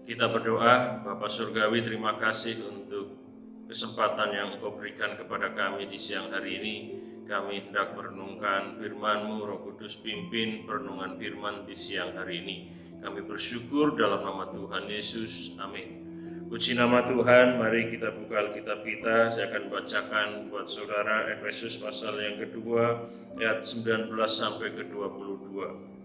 Kita berdoa, Bapa Surgawi, terima kasih untuk kesempatan yang Engkau berikan kepada kami di siang hari ini. Kami hendak merenungkan firman-Mu, Roh Kudus pimpin perenungan firman di siang hari ini. Kami bersyukur dalam nama Tuhan Yesus. Amin. Puji nama Tuhan, mari kita buka Alkitab kita. Saya akan bacakan buat saudara Efesus pasal yang kedua, ayat 19 sampai ke 22.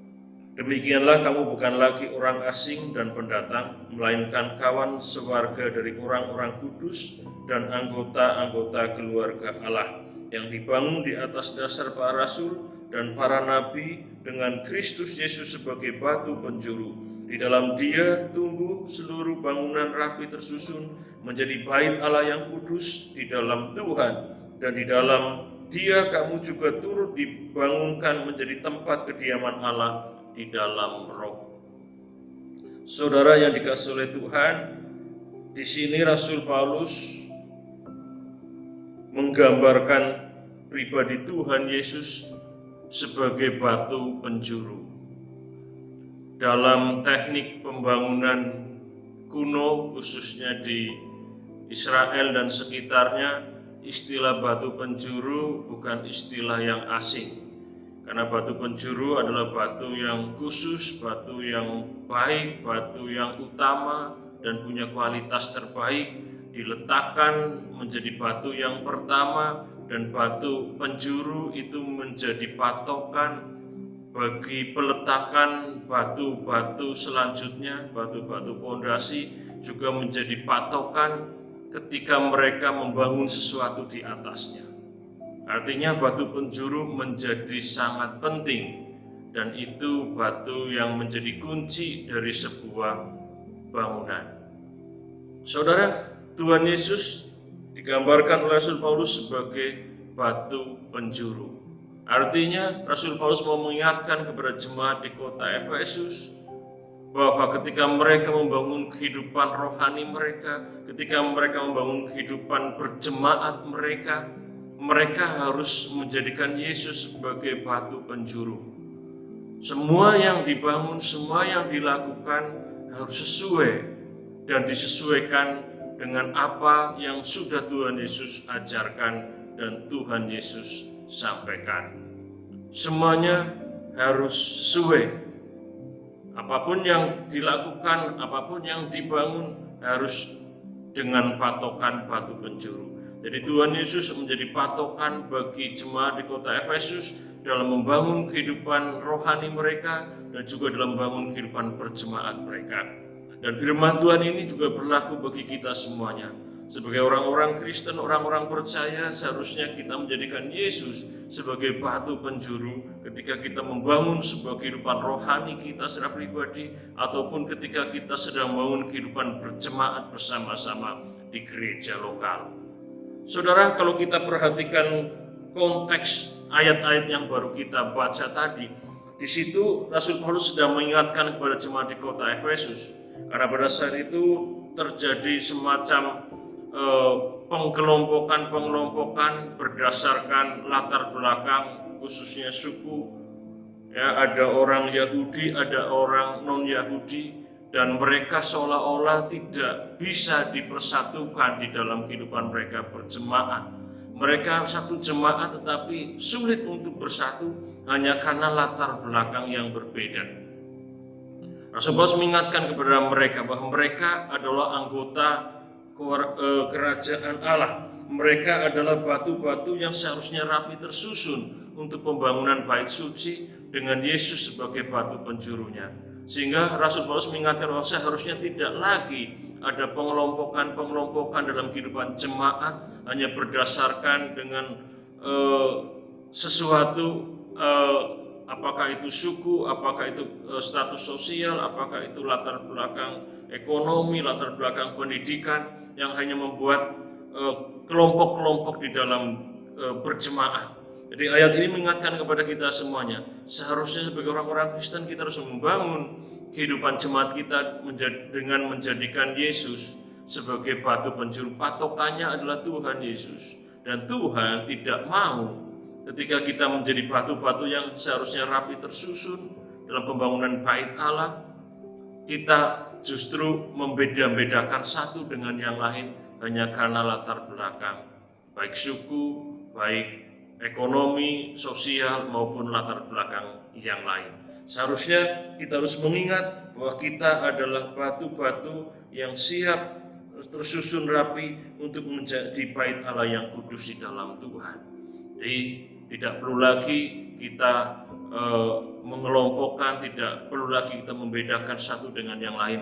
Demikianlah kamu bukan lagi orang asing dan pendatang, melainkan kawan sewarga dari orang-orang kudus dan anggota-anggota keluarga Allah yang dibangun di atas dasar para rasul dan para nabi dengan Kristus Yesus sebagai batu penjuru. Di dalam Dia tumbuh seluruh bangunan rapi tersusun menjadi bait Allah yang kudus di dalam Tuhan, dan di dalam Dia kamu juga turut dibangunkan menjadi tempat kediaman Allah di dalam Roh. Saudara yang dikasihi oleh Tuhan, di sini Rasul Paulus menggambarkan pribadi Tuhan Yesus sebagai batu penjuru. Dalam teknik pembangunan kuno, khususnya di Israel dan sekitarnya, istilah batu penjuru bukan istilah yang asing. Karena batu penjuru adalah batu yang khusus, batu yang baik, batu yang utama dan punya kualitas terbaik, diletakkan menjadi batu yang pertama, dan batu penjuru itu menjadi patokan bagi peletakan batu-batu selanjutnya. Batu-batu pondasi juga menjadi patokan ketika mereka membangun sesuatu di atasnya. Artinya batu penjuru menjadi sangat penting, dan itu batu yang menjadi kunci dari sebuah bangunan. Saudara, Tuhan Yesus digambarkan oleh Rasul Paulus sebagai batu penjuru. Artinya Rasul Paulus mau mengingatkan kepada jemaat di kota Efesus bahwa ketika mereka membangun kehidupan rohani mereka, ketika mereka membangun kehidupan berjemaat mereka harus menjadikan Yesus sebagai batu penjuru. Semua yang dibangun, semua yang dilakukan harus sesuai dan disesuaikan dengan apa yang sudah Tuhan Yesus ajarkan dan Tuhan Yesus sampaikan. Semuanya harus sesuai. Apapun yang dilakukan, apapun yang dibangun harus dengan patokan batu penjuru. Jadi Tuhan Yesus menjadi patokan bagi jemaat di kota Efesus dalam membangun kehidupan rohani mereka dan juga dalam membangun kehidupan berjemaat mereka. Dan firman Tuhan ini juga berlaku bagi kita semuanya. Sebagai orang-orang Kristen, orang-orang percaya, seharusnya kita menjadikan Yesus sebagai batu penjuru ketika kita membangun sebuah kehidupan rohani kita secara pribadi, ataupun ketika kita sedang membangun kehidupan berjemaat bersama-sama di gereja lokal. Saudara, kalau kita perhatikan konteks ayat-ayat yang baru kita baca tadi, di situ Rasul Paulus sedang mengingatkan kepada jemaat di kota Efesus, karena pada saat itu terjadi semacam pengkelompokan berdasarkan latar belakang, khususnya suku. Ya, ada orang Yahudi, ada orang non-Yahudi, dan mereka seolah-olah tidak bisa dipersatukan di dalam kehidupan mereka berjemaat. Mereka satu jemaat tetapi sulit untuk bersatu hanya karena latar belakang yang berbeda. Rasul Paulus mengingatkan kepada mereka bahwa mereka adalah anggota kerajaan Allah. Mereka adalah batu-batu yang seharusnya rapi tersusun untuk pembangunan bait suci dengan Yesus sebagai batu penjurunya. Sehingga Rasul Paulus mengingatkan bahwa seharusnya tidak lagi ada pengelompokan dalam kehidupan jemaat hanya berdasarkan dengan sesuatu, apakah itu suku, apakah itu status sosial, apakah itu latar belakang ekonomi, latar belakang pendidikan, yang hanya membuat kelompok-kelompok di dalam berjemaat. Jadi ayat ini mengingatkan kepada kita semuanya, seharusnya sebagai orang-orang Kristen kita harus membangun kehidupan jemaat kita dengan menjadikan Yesus sebagai batu penjuru. Patokannya adalah Tuhan Yesus, dan Tuhan tidak mau ketika kita menjadi batu-batu yang seharusnya rapi tersusun dalam pembangunan bait Allah, kita justru membeda-bedakan satu dengan yang lain hanya karena latar belakang, baik suku, baik ekonomi, sosial, maupun latar belakang yang lain. Seharusnya kita harus mengingat bahwa kita adalah batu-batu yang siap tersusun rapi untuk menjadi bait Allah yang kudus di dalam Tuhan. Jadi tidak perlu lagi kita mengelompokkan, tidak perlu lagi kita membedakan satu dengan yang lain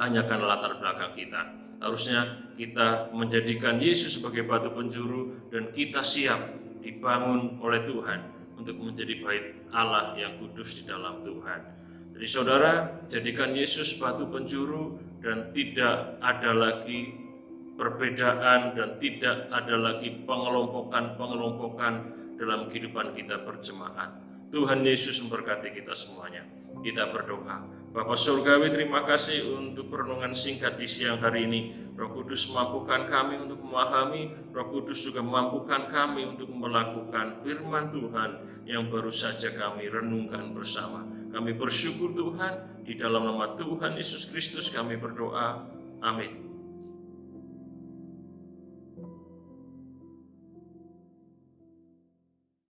hanya karena latar belakang kita. Harusnya kita menjadikan Yesus sebagai batu penjuru dan kita siap dibangun oleh Tuhan untuk menjadi bait Allah yang kudus di dalam Tuhan. Jadi saudara, jadikan Yesus batu penjuru dan tidak ada lagi perbedaan dan tidak ada lagi pengelompokan dalam kehidupan kita berjemaat. Tuhan Yesus memberkati kita semuanya. Kita berdoa. Bapa Surgawi, terima kasih untuk perenungan singkat di siang hari ini. Roh Kudus mampukan kami untuk memahami, Roh Kudus juga mampukan kami untuk melakukan firman Tuhan yang baru saja kami renungkan bersama. Kami bersyukur Tuhan, di dalam nama Tuhan Yesus Kristus kami berdoa. Amin.